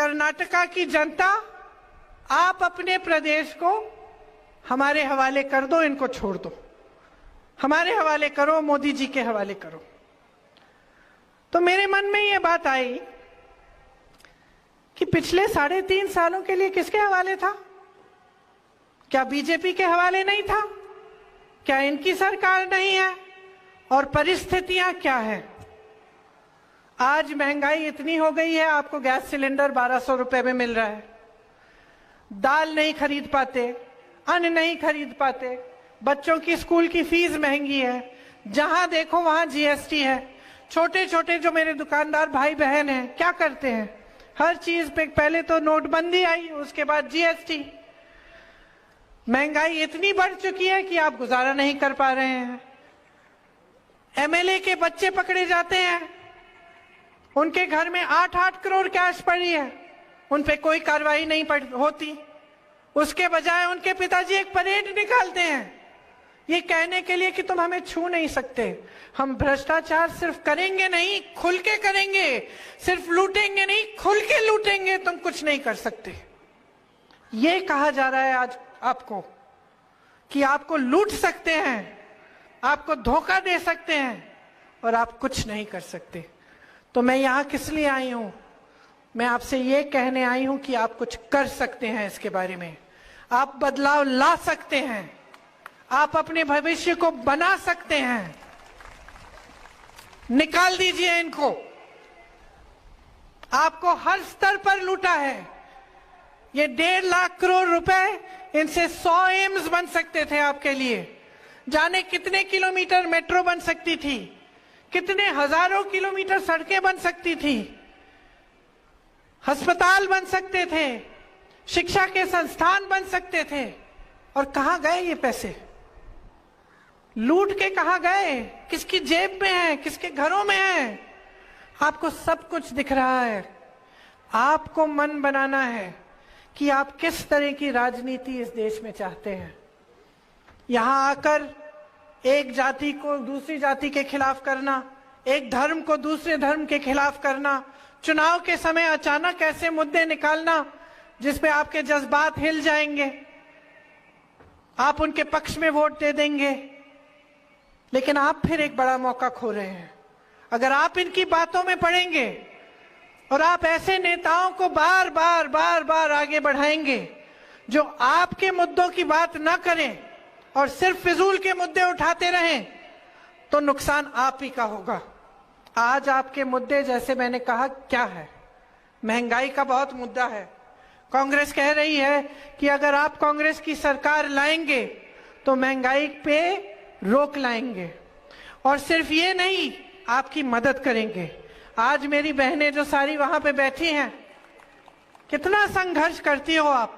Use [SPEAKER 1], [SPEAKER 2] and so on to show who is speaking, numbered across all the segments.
[SPEAKER 1] कर्नाटका की जनता, आप अपने प्रदेश को हमारे हवाले कर दो, इनको छोड़ दो, हमारे हवाले करो, मोदी जी के हवाले करो। तो मेरे मन में ये बात आई कि पिछले 3.5 सालों के लिए किसके हवाले था? क्या बीजेपी के हवाले नहीं था? क्या इनकी सरकार नहीं है? और परिस्थितियां क्या है? आज महंगाई इतनी हो गई है, आपको गैस सिलेंडर 1200 रुपए में मिल रहा है, दाल नहीं खरीद पाते, अन्न नहीं खरीद पाते, बच्चों की स्कूल की फीस महंगी है, जहां देखो वहां जीएसटी है। छोटे छोटे जो मेरे दुकानदार भाई बहन हैं क्या करते हैं? हर चीज पे पहले तो नोटबंदी आई, उसके बाद जीएसटी। महंगाई इतनी बढ़ चुकी है कि आप गुजारा नहीं कर पा रहे हैं। एमएलए के बच्चे पकड़े जाते हैं, उनके घर में 8-8 करोड़ कैश पड़ी है, उन पे कोई कार्रवाई नहीं होती। उसके बजाय उनके पिताजी एक परेड निकालते हैं ये कहने के लिए कि तुम हमें छू नहीं सकते। हम भ्रष्टाचार सिर्फ करेंगे नहीं, खुल के करेंगे, सिर्फ लूटेंगे नहीं, खुल के लूटेंगे, तुम कुछ नहीं कर सकते। ये कहा जा रहा है आज आपको कि आपको लूट सकते हैं, आपको धोखा दे सकते हैं और आप कुछ नहीं कर सकते। तो मैं यहां किस लिए आई हूं? मैं आपसे ये कहने आई हूं कि आप कुछ कर सकते हैं, इसके बारे में आप बदलाव ला सकते हैं, आप अपने भविष्य को बना सकते हैं। निकाल दीजिए इनको। आपको हर स्तर पर लूटा है। ये 1.5 लाख करोड़ रुपए, इनसे 100 एम्स बन सकते थे आपके लिए। जाने कितने किलोमीटर मेट्रो बन सकती थी, कितने हजारों किलोमीटर सड़कें बन सकती थी, अस्पताल बन सकते थे, शिक्षा के संस्थान बन सकते थे। और कहां गए ये पैसे? लूट के कहां गए? किसकी जेब में है, किसके घरों में है? आपको सब कुछ दिख रहा है। आपको मन बनाना है कि आप किस तरह की राजनीति इस देश में चाहते हैं। यहां आकर एक जाति को दूसरी जाति के खिलाफ करना, एक धर्म को दूसरे धर्म के खिलाफ करना, चुनाव के समय अचानक ऐसे मुद्दे निकालना जिसपे आपके जज्बात हिल जाएंगे, आप उनके पक्ष में वोट दे देंगे, लेकिन आप फिर एक बड़ा मौका खो रहे हैं। अगर आप इनकी बातों में पड़ेंगे और आप ऐसे नेताओं को बार बार आगे बढ़ाएंगे जो आपके मुद्दों की बात ना करें और सिर्फ फिजूल के मुद्दे उठाते रहें, तो नुकसान आप ही का होगा। आज आपके मुद्दे, जैसे मैंने कहा, क्या है? महंगाई का बहुत मुद्दा है। कांग्रेस कह रही है कि अगर आप कांग्रेस की सरकार लाएंगे तो महंगाई पे रोक लाएंगे, और सिर्फ ये नहीं, आपकी मदद करेंगे। आज मेरी बहनें जो सारी वहां पे बैठी हैं, कितना संघर्ष करती हो आप।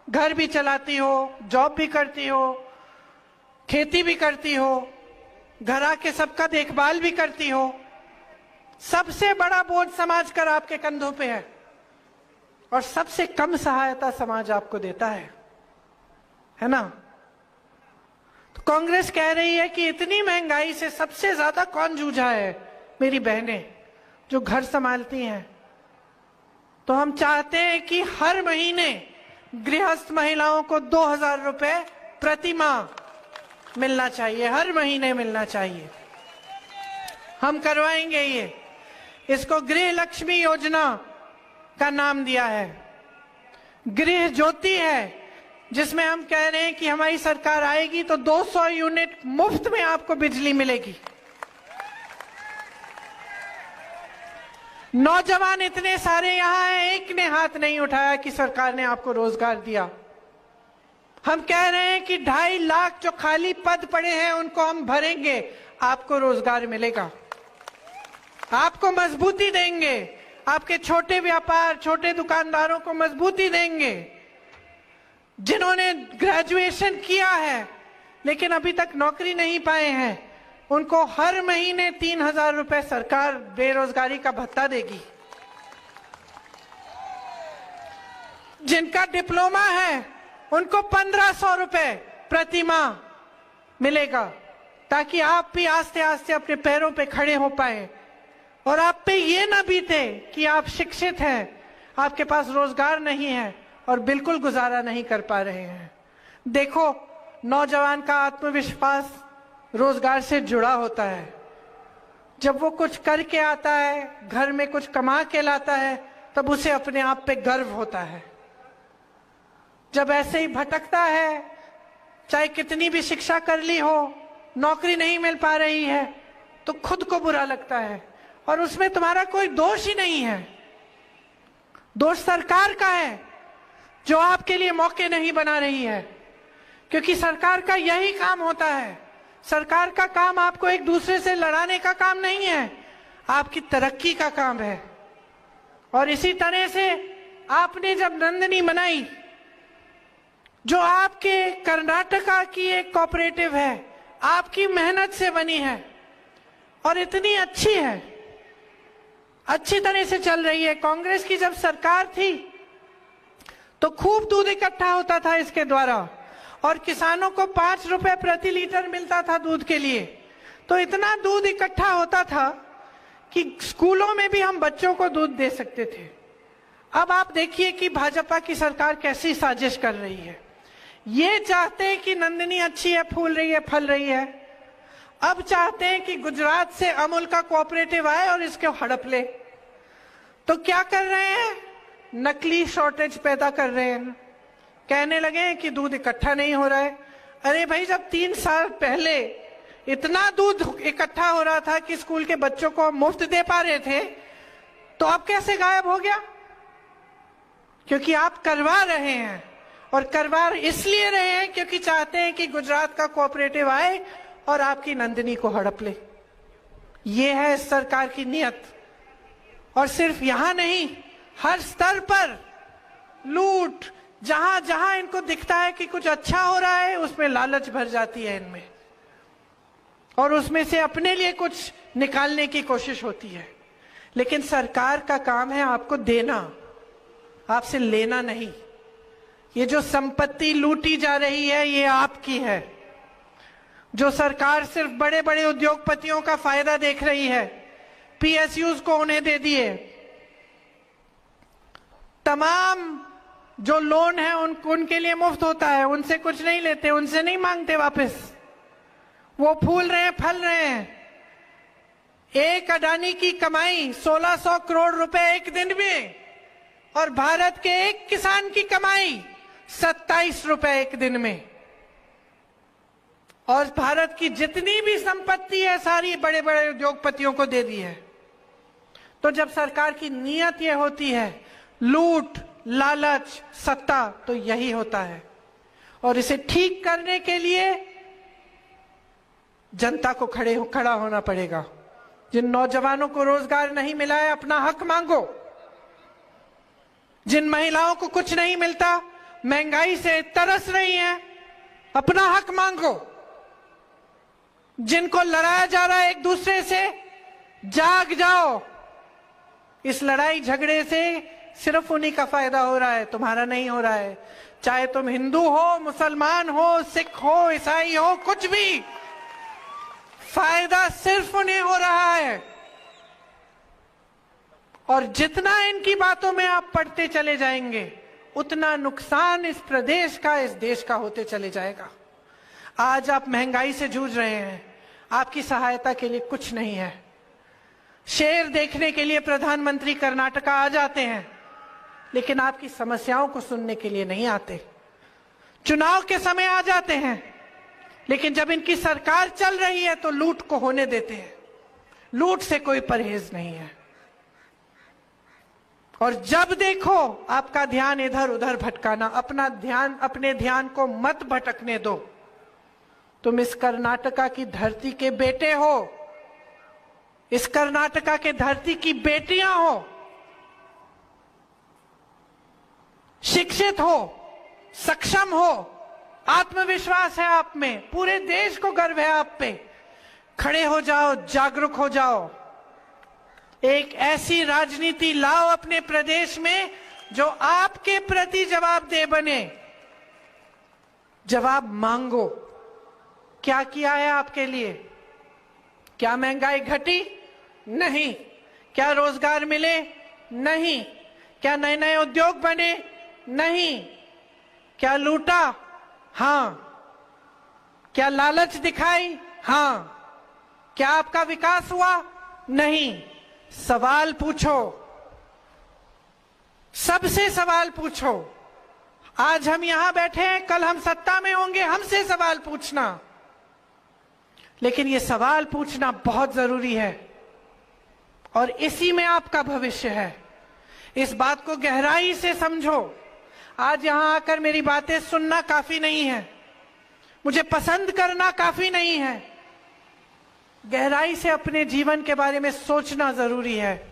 [SPEAKER 1] घर भी चलाती हो, जॉब भी करती हो, खेती भी करती हो, घर आके सबका देखभाल भी करती हो। सबसे बड़ा बोझ समाज कर आपके कंधों पे है और सबसे कम सहायता समाज आपको देता है ना? तो कांग्रेस कह रही है कि इतनी महंगाई से सबसे ज्यादा कौन जूझा है? मेरी बहनें जो घर संभालती हैं। तो हम चाहते हैं कि हर महीने गृहस्थ महिलाओं को 2000 रुपए प्रति माह मिलना चाहिए, हर महीने मिलना चाहिए। हम करवाएंगे ये। इसको गृह लक्ष्मी योजना का नाम दिया है। गृह ज्योति है, जिसमें हम कह रहे हैं कि हमारी सरकार आएगी तो 200 यूनिट मुफ्त में आपको बिजली मिलेगी। नौजवान इतने सारे यहां हैं, एक ने हाथ नहीं उठाया कि सरकार ने आपको रोजगार दिया। हम कह रहे हैं कि 2.5 लाख जो खाली पद पड़े हैं उनको हम भरेंगे, आपको रोजगार मिलेगा, आपको मजबूती देंगे, आपके छोटे व्यापार, छोटे दुकानदारों को मजबूती देंगे। जिन्होंने ग्रेजुएशन किया है लेकिन अभी तक नौकरी नहीं पाए हैं, उनको हर महीने 3000 रुपए सरकार बेरोजगारी का भत्ता देगी। जिनका डिप्लोमा है उनको 1500 रुपए प्रति माह मिलेगा, ताकि आप भी आस्ते आस्ते अपने पैरों पे खड़े हो पाए और आप पे ये ना बीते कि आप शिक्षित हैं, आपके पास रोजगार नहीं है और बिल्कुल गुजारा नहीं कर पा रहे हैं। देखो, नौजवान का आत्मविश्वास रोजगार से जुड़ा होता है। जब वो कुछ करके आता है, घर में कुछ कमा के लाता है, तब उसे अपने आप पे गर्व होता है। जब ऐसे ही भटकता है, चाहे कितनी भी शिक्षा कर ली हो, नौकरी नहीं मिल पा रही है, तो खुद को बुरा लगता है और उसमें तुम्हारा कोई दोष ही नहीं है। दोष सरकार का है जो आपके लिए मौके नहीं बना रही है, क्योंकि सरकार का यही काम होता है। सरकार का काम आपको एक दूसरे से लड़ाने का काम नहीं है, आपकी तरक्की का काम है। और इसी तरह से आपने जब नंदिनी बनाई, जो आपके कर्नाटका की एक कोऑपरेटिव है, आपकी मेहनत से बनी है और इतनी अच्छी है, अच्छी तरह से चल रही है। कांग्रेस की जब सरकार थी तो खूब दूध इकट्ठा होता था इसके द्वारा और किसानों को 5 रुपए प्रति लीटर मिलता था दूध के लिए। तो इतना दूध इकट्ठा होता था कि स्कूलों में भी हम बच्चों को दूध दे सकते थे। अब आप देखिए कि भाजपा की सरकार कैसी साजिश कर रही है। ये चाहते हैं कि नंदिनी अच्छी है, फूल रही है, फल रही है। अब चाहते हैं कि गुजरात से अमूल का कोऑपरेटिव आए और इसको हड़प ले। तो क्या कर रहे हैं? नकली शॉर्टेज पैदा कर रहे हैं। कहने लगे हैं कि दूध इकट्ठा नहीं हो रहा है। अरे भाई, जब 3 साल पहले इतना दूध इकट्ठा हो रहा था कि स्कूल के बच्चों को मुफ्त दे पा रहे थे, तो अब कैसे गायब हो गया? क्योंकि आप करवा रहे हैं, और करवा इसलिए रहे हैं क्योंकि चाहते हैं कि गुजरात का कोऑपरेटिव आए और आपकी नंदिनी को हड़प ले। ये है इस सरकार की नीयत। और सिर्फ यहां नहीं, हर स्तर पर लूट, जहां जहां इनको दिखता है कि कुछ अच्छा हो रहा है, उसमें लालच भर जाती है इनमें और उसमें से अपने लिए कुछ निकालने की कोशिश होती है। लेकिन सरकार का काम है आपको देना, आपसे लेना नहीं। ये जो संपत्ति लूटी जा रही है, ये आपकी है। जो सरकार सिर्फ बड़े बड़े उद्योगपतियों का फायदा देख रही है, पीएसयूज को उन्हें दे दिए, तमाम जो लोन है उनके लिए मुफ्त होता है, उनसे कुछ नहीं लेते, उनसे नहीं मांगते वापस। वो फूल रहे हैं, फल रहे हैं। एक अडानी की कमाई 1600 करोड़ रुपए एक दिन में, और भारत के एक किसान की कमाई 27 रुपए एक दिन में। और भारत की जितनी भी संपत्ति है, सारी बड़े बड़े उद्योगपतियों को दे दी है। तो जब सरकार की नीयत यह होती है लूट, लालच, सत्ता, तो यही होता है। और इसे ठीक करने के लिए जनता को खड़ा होना पड़ेगा। जिन नौजवानों को रोजगार नहीं मिला है, अपना हक मांगो। जिन महिलाओं को कुछ नहीं मिलता, महंगाई से तरस रही हैं, अपना हक मांगो। जिनको लड़ाया जा रहा है एक दूसरे से, जाग जाओ। इस लड़ाई झगड़े से सिर्फ उन्हीं का फायदा हो रहा है, तुम्हारा नहीं हो रहा है। चाहे तुम हिंदू हो, मुसलमान हो, सिख हो, ईसाई हो, कुछ भी, फायदा सिर्फ उन्हें हो रहा है। और जितना इनकी बातों में आप पढ़ते चले जाएंगे, उतना नुकसान इस प्रदेश का, इस देश का होते चले जाएगा। आज आप महंगाई से जूझ रहे हैं, आपकी सहायता के लिए कुछ नहीं है। शेर देखने के लिए प्रधानमंत्री कर्नाटका आ जाते हैं, लेकिन आपकी समस्याओं को सुनने के लिए नहीं आते। चुनाव के समय आ जाते हैं, लेकिन जब इनकी सरकार चल रही है तो लूट को होने देते हैं। लूट से कोई परहेज नहीं है। और जब देखो आपका ध्यान इधर उधर भटकाना, अपने ध्यान को मत भटकने दो। तुम इस कर्नाटका की धरती के बेटे हो, इस कर्नाटका के धरती की बेटियां हो, शिक्षित हो, सक्षम हो, आत्मविश्वास है आप में, पूरे देश को गर्व है आप पे। खड़े हो जाओ, जागरूक हो जाओ। एक ऐसी राजनीति लाओ अपने प्रदेश में जो आपके प्रति जवाबदेह बने। जवाब मांगो। क्या किया है आपके लिए? क्या महंगाई घटी? नहीं। क्या रोजगार मिले? नहीं। क्या नए नए उद्योग बने? नहीं। क्या लूटा? हां। क्या लालच दिखाई? हां। क्या आपका विकास हुआ? नहीं। सवाल पूछो, सबसे सवाल पूछो। आज हम यहां बैठे हैं, कल हम सत्ता में होंगे, हमसे सवाल पूछना। लेकिन ये सवाल पूछना बहुत जरूरी है और इसी में आपका भविष्य है। इस बात को गहराई से समझो। आज यहां आकर मेरी बातें सुनना काफी नहीं है, मुझे पसंद करना काफी नहीं है, गहराई से अपने जीवन के बारे में सोचना जरूरी है।